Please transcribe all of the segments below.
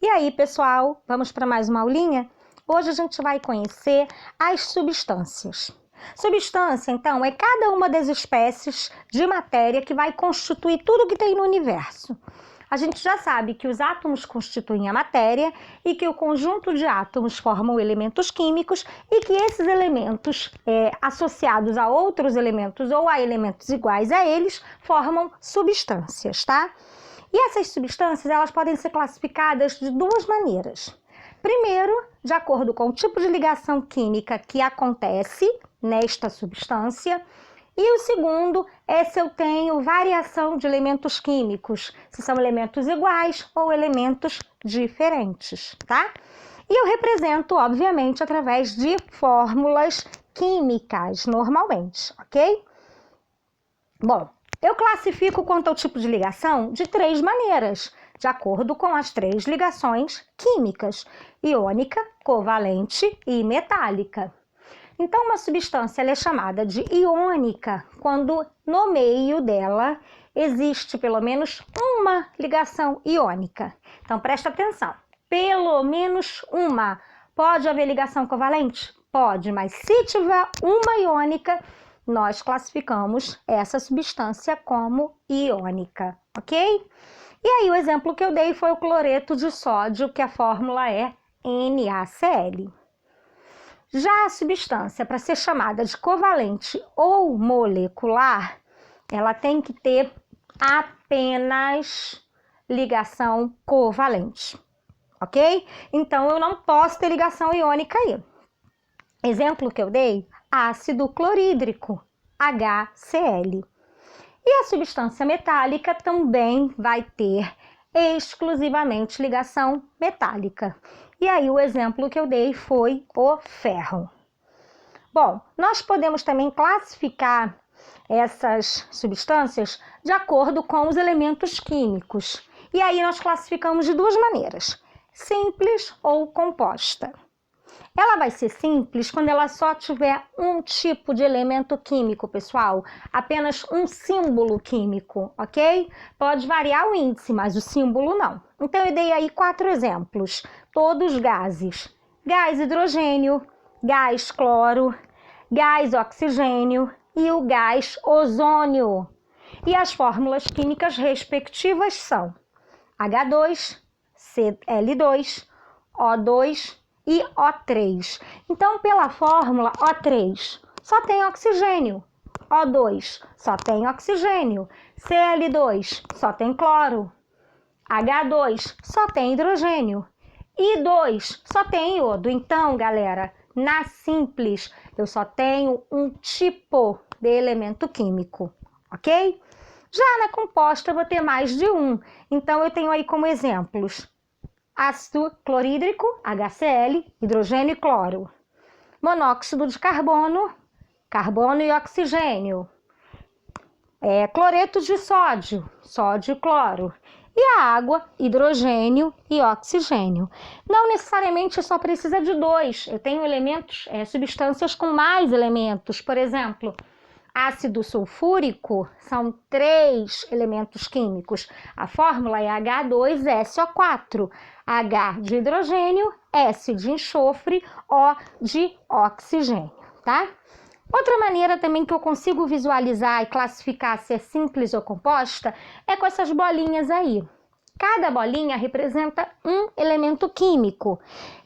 E aí, pessoal, vamos para mais uma aulinha? Hoje a gente vai conhecer as substâncias. Substância, então, é cada uma das espécies de matéria que vai constituir tudo que tem no universo. A gente já sabe que os átomos constituem a matéria e que o conjunto de átomos formam elementos químicos e que esses elementos, associados a outros elementos ou a elementos iguais a eles, formam substâncias, tá? E essas substâncias, elas podem ser classificadas de duas maneiras. Primeiro, de acordo com o tipo de ligação química que acontece nesta substância. E o segundo é se eu tenho variação de elementos químicos, se são elementos iguais ou elementos diferentes, tá? E eu represento, obviamente, através de fórmulas químicas, normalmente, ok? Bom, eu classifico quanto ao tipo de ligação de três maneiras, de acordo com as três ligações químicas: iônica, covalente e metálica. Então, uma substância ela é chamada de iônica quando no meio dela existe pelo menos uma ligação iônica. Então, presta atenção, pelo menos uma. Pode haver ligação covalente? Pode, mas se tiver uma iônica, nós classificamos essa substância como iônica, ok? E aí o exemplo que eu dei foi o cloreto de sódio, que a fórmula é NaCl. Já a substância, para ser chamada de covalente ou molecular, ela tem que ter apenas ligação covalente, ok? Então eu não posso ter ligação iônica aí. Exemplo que eu dei, ácido clorídrico, HCl. E a substância metálica também vai ter exclusivamente ligação metálica. E aí o exemplo que eu dei foi o ferro. Bom, nós podemos também classificar essas substâncias de acordo com os elementos químicos. E aí nós classificamos de duas maneiras: simples ou composta. Ela vai ser simples quando ela só tiver um tipo de elemento químico, pessoal, apenas um símbolo químico, ok? Pode variar o índice, mas o símbolo não. Então eu dei aí 4 exemplos, todos gases: gás hidrogênio, gás cloro, gás oxigênio e o gás ozônio. E as fórmulas químicas respectivas são H2, Cl2, O2 e O3. Então, pela fórmula O3 só tem oxigênio, O2 só tem oxigênio, Cl2 só tem cloro, H2 só tem hidrogênio e 2 só tem iodo. Então, galera, na simples eu só tenho um tipo de elemento químico, ok? Já na composta eu vou ter mais de um. Então, eu tenho aí como exemplos ácido clorídrico, HCl, hidrogênio e cloro. Monóxido de carbono, carbono e oxigênio. Cloreto de sódio, sódio e cloro. E a água, hidrogênio e oxigênio. Não necessariamente só precisa de 2. Eu tenho elementos, substâncias com mais elementos. Por exemplo, ácido sulfúrico são 3 elementos químicos. A fórmula é H2SO4. H de hidrogênio, S de enxofre, O de oxigênio, tá? Outra maneira também que eu consigo visualizar e classificar se é simples ou composta é com essas bolinhas aí. Cada bolinha representa um elemento químico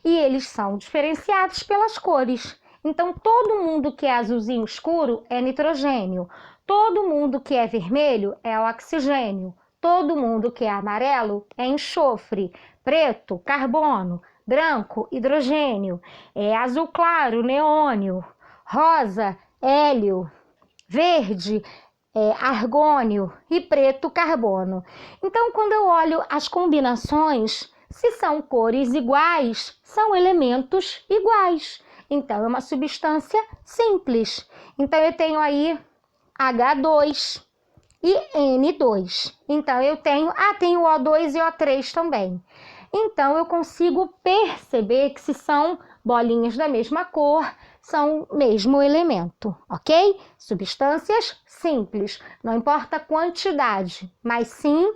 e eles são diferenciados pelas cores. Então, todo mundo que é azulzinho escuro é nitrogênio, todo mundo que é vermelho é oxigênio, todo mundo que é amarelo é enxofre, preto, carbono, branco, hidrogênio, azul claro, neônio, rosa, hélio, verde, argônio e preto, carbono. Então, quando eu olho as combinações, se são cores iguais, são elementos iguais. Então, é uma substância simples. Então, eu tenho aí H2 e N2. Então, eu tenho O2 e O3 também. Então, eu consigo perceber que se são bolinhas da mesma cor, são o mesmo elemento, ok? Substâncias simples, não importa a quantidade, mas sim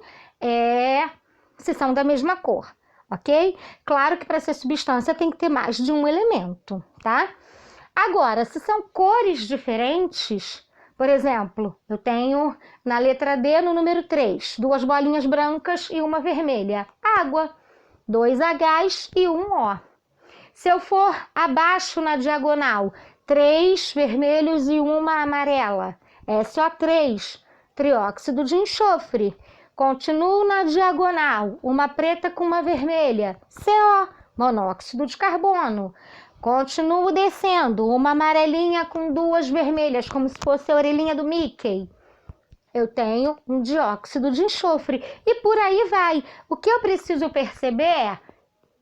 se são da mesma cor. ok? Claro que para ser substância tem que ter mais de um elemento, tá? Agora, se são cores diferentes, por exemplo, eu tenho na letra D, no número 3, 2 bolinhas brancas e uma vermelha. Água. 2 Hs e 1 O. Se eu for abaixo na diagonal, 3 vermelhos e uma amarela, SO3, trióxido de enxofre. Continuo na diagonal, uma preta com uma vermelha, CO, monóxido de carbono. Continuo descendo, uma amarelinha com 2 vermelhas, como se fosse a orelhinha do Mickey. Eu tenho um dióxido de enxofre. E por aí vai. O que eu preciso perceber é,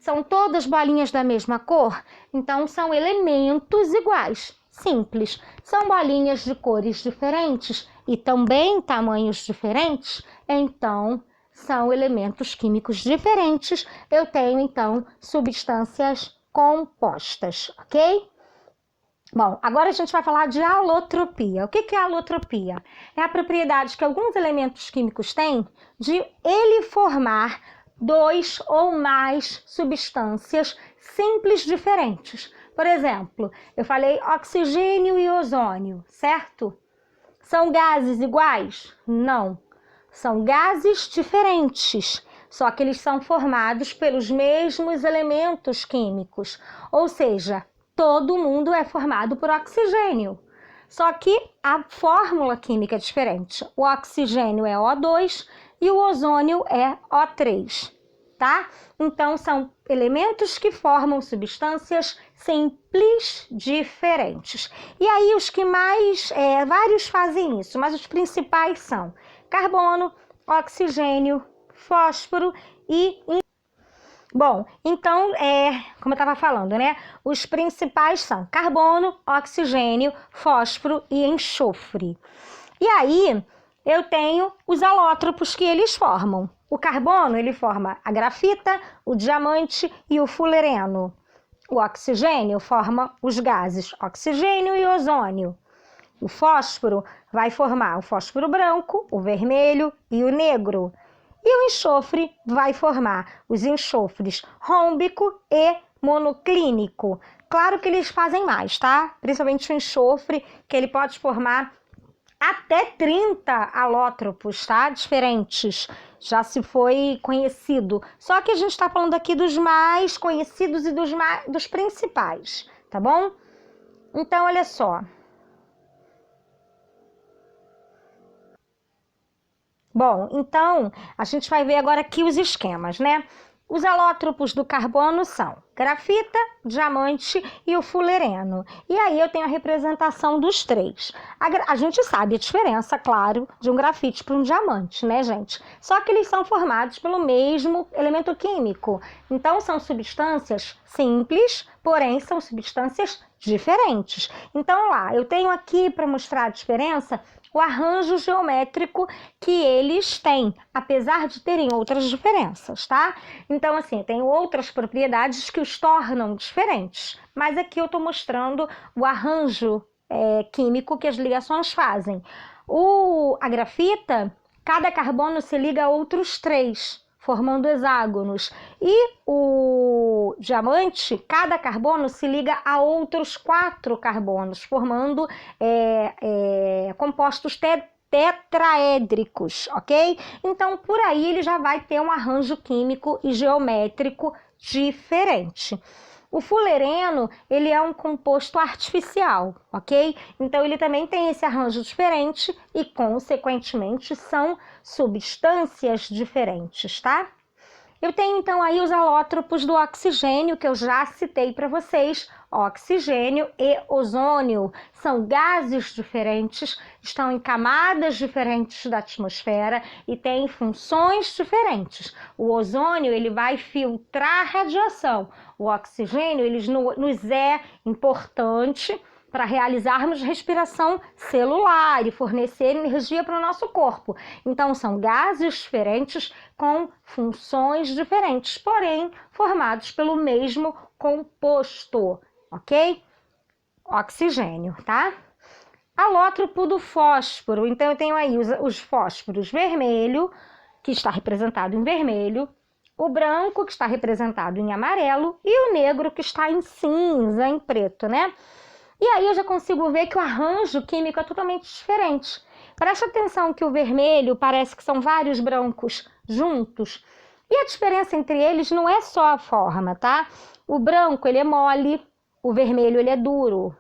são todas bolinhas da mesma cor? Então, são elementos iguais, simples. São bolinhas de cores diferentes e também tamanhos diferentes? Então, são elementos químicos diferentes. Eu tenho, então, substâncias compostas, ok? Bom, agora a gente vai falar de alotropia. O que é alotropia? É a propriedade que alguns elementos químicos têm de ele formar 2 ou mais substâncias simples diferentes. Por exemplo, eu falei oxigênio e ozônio, certo? São gases iguais? Não. São gases diferentes, só que eles são formados pelos mesmos elementos químicos. Ou seja, todo mundo é formado por oxigênio. Só que a fórmula química é diferente. O oxigênio é O2 e o ozônio é O3, tá? Então, são elementos que formam substâncias simples diferentes. E aí, os que mais... vários fazem isso, mas os principais são carbono, oxigênio, fósforo e... Bom, então, como eu estava falando, né? Os principais são carbono, oxigênio, fósforo e enxofre. E aí, eu tenho os alótropos que eles formam. O carbono, ele forma a grafita, o diamante e o fulereno. O oxigênio forma os gases oxigênio e ozônio. O fósforo vai formar o fósforo branco, o vermelho e o negro. E o enxofre vai formar os enxofres rômbico e monoclínico. Claro que eles fazem mais, tá? Principalmente o enxofre, que ele pode formar até 30 alótropos, tá? Diferentes. Já se foi conhecido. Só que a gente está falando aqui dos mais conhecidos e dos principais, tá bom? Então, olha só. Bom, então, a gente vai ver agora aqui os esquemas, né? Os alótropos do carbono são grafita, diamante e o fulereno. E aí eu tenho a representação dos três. A gente sabe a diferença, claro, de um grafite para um diamante, né, gente? Só que eles são formados pelo mesmo elemento químico. Então, são substâncias simples, porém são substâncias diferentes. Então, lá, eu tenho aqui para mostrar a diferença o arranjo geométrico que eles têm, apesar de terem outras diferenças, tá? Então, assim, tem outras propriedades que os tornam diferentes, mas aqui eu estou mostrando o arranjo químico que as ligações fazem. A grafita, cada carbono se liga a outros 3, formando hexágonos. E o diamante, cada carbono se liga a outros 4 carbonos, formando compostos tetraédricos, ok? Então, por aí ele já vai ter um arranjo químico e geométrico diferente. O fulereno, ele é um composto artificial, ok? Então, ele também tem esse arranjo diferente e, consequentemente, são substâncias diferentes, tá? Eu tenho, então, aí os alótropos do oxigênio, que eu já citei para vocês. Oxigênio e ozônio são gases diferentes, estão em camadas diferentes da atmosfera e têm funções diferentes. O ozônio, ele vai filtrar radiação. O oxigênio, ele nos é importante para realizarmos respiração celular e fornecer energia para o nosso corpo. Então, são gases diferentes com funções diferentes, porém formados pelo mesmo composto, ok? Oxigênio, tá? Alótropo do fósforo. Então, eu tenho aí os fósforos vermelho, que está representado em vermelho, O branco, que está representado em amarelo, e o negro, que está em cinza, em preto, né? E aí eu já consigo ver que o arranjo químico é totalmente diferente. Preste atenção que o vermelho parece que são vários brancos juntos. E a diferença entre eles não é só a forma, tá? O branco, ele é mole, o vermelho, ele é duro.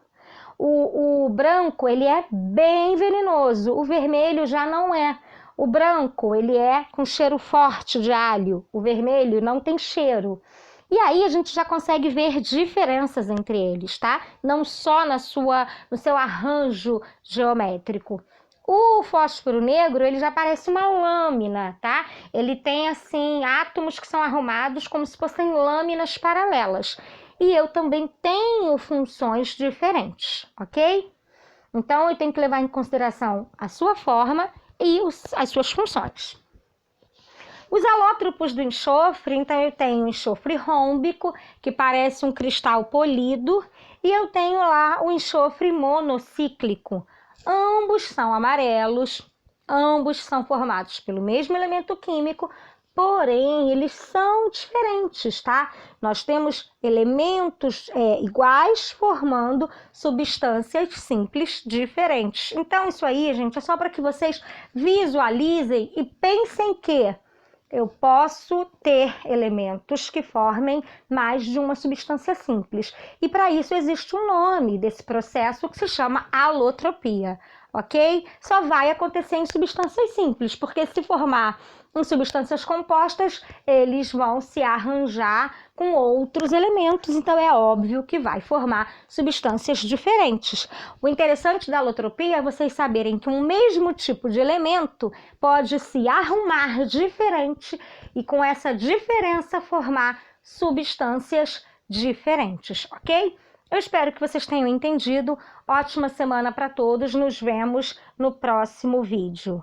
O branco, ele é bem venenoso, o vermelho já não é. O branco, ele é com cheiro forte de alho, o vermelho não tem cheiro. E aí a gente já consegue ver diferenças entre eles, tá? Não só no seu arranjo geométrico. O fósforo negro, ele já parece uma lâmina, tá? Ele tem, assim, átomos que são arrumados como se fossem lâminas paralelas. E eu também tenho funções diferentes, ok? Então, eu tenho que levar em consideração a sua forma e as suas funções. Os alótropos do enxofre, então eu tenho o enxofre rômbico, que parece um cristal polido, e eu tenho lá o enxofre monocíclico. Ambos são amarelos, ambos são formados pelo mesmo elemento químico, porém eles são diferentes, tá? Nós temos elementos iguais formando substâncias simples diferentes. Então isso aí, gente, é só para que vocês visualizem e pensem que eu posso ter elementos que formem mais de uma substância simples. E para isso existe um nome desse processo que se chama alotropia, ok? Só vai acontecer em substâncias simples, porque se formar em substâncias compostas, eles vão se arranjar com outros elementos, então é óbvio que vai formar substâncias diferentes. O interessante da alotropia é vocês saberem que um mesmo tipo de elemento pode se arrumar diferente e com essa diferença formar substâncias diferentes, ok? Eu espero que vocês tenham entendido. Ótima semana para todos, nos vemos no próximo vídeo.